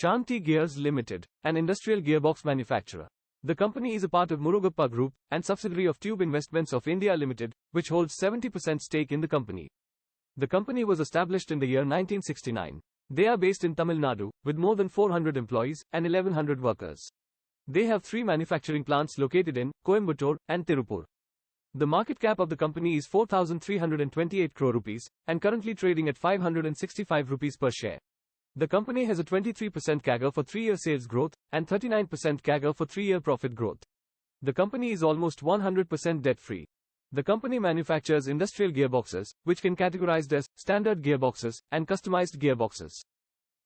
Shanthi Gears Limited, an industrial gearbox manufacturer. The company is a part of Murugappa Group and subsidiary of Tube Investments of India Limited, which holds 70% stake in the company. The company was established in the year 1969. They are based in Tamil Nadu, with more than 400 employees and 1100 workers. They have 3 manufacturing plants located in Coimbatore and Tirupur. The market cap of the company is 4,328 crore rupees, and currently trading at 565 rupees per share. The company has a 23% CAGR for 3-year sales growth, and 39% CAGR for 3-year profit growth. The company is almost 100% debt-free. The company manufactures industrial gearboxes, which can categorized as standard gearboxes and customized gearboxes.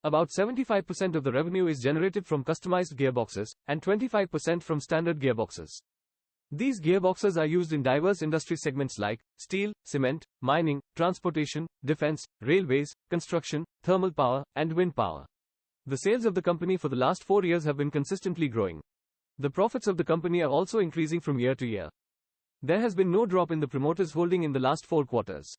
About 75% of the revenue is generated from customized gearboxes, and 25% from standard gearboxes. These gearboxes are used in diverse industry segments like steel, cement, mining, transportation, defense, railways, construction, thermal power, and wind power. The sales of the company for the last 4 years have been consistently growing. The profits of the company are also increasing from year to year. There has been no drop in the promoters' holding in the last 4 quarters.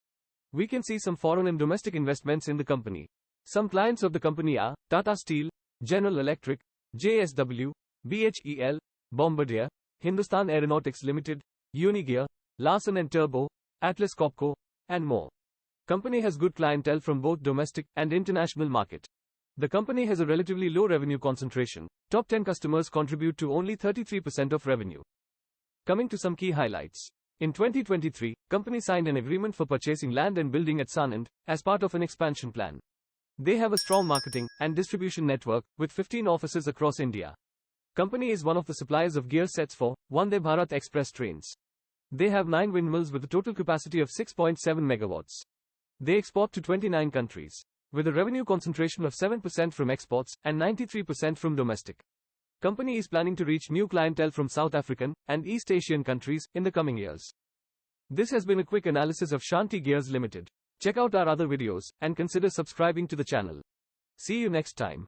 We can see some foreign and domestic investments in the company. Some clients of the company are Tata Steel, General Electric, JSW, BHEL, Bombardier, Hindustan Aeronautics Limited, Unigear, Larsen & Toubro, Atlas Copco, and more. Company has good clientele from both domestic and international market. The company has a relatively low revenue concentration. Top 10 customers contribute to only 33% of revenue. Coming to some key highlights. In 2023, company signed an agreement for purchasing land and building at Sanand as part of an expansion plan. They have a strong marketing and distribution network with 15 offices across India. Company is one of the suppliers of gear sets for Vande Bharat Express trains. They have 9 windmills with a total capacity of 6.7 megawatts. They export to 29 countries, with a revenue concentration of 7% from exports and 93% from domestic. Company is planning to reach new clientele from South African and East Asian countries in the coming years. This has been a quick analysis of Shanthi Gears Limited. Check out our other videos and consider subscribing to the channel. See you next time.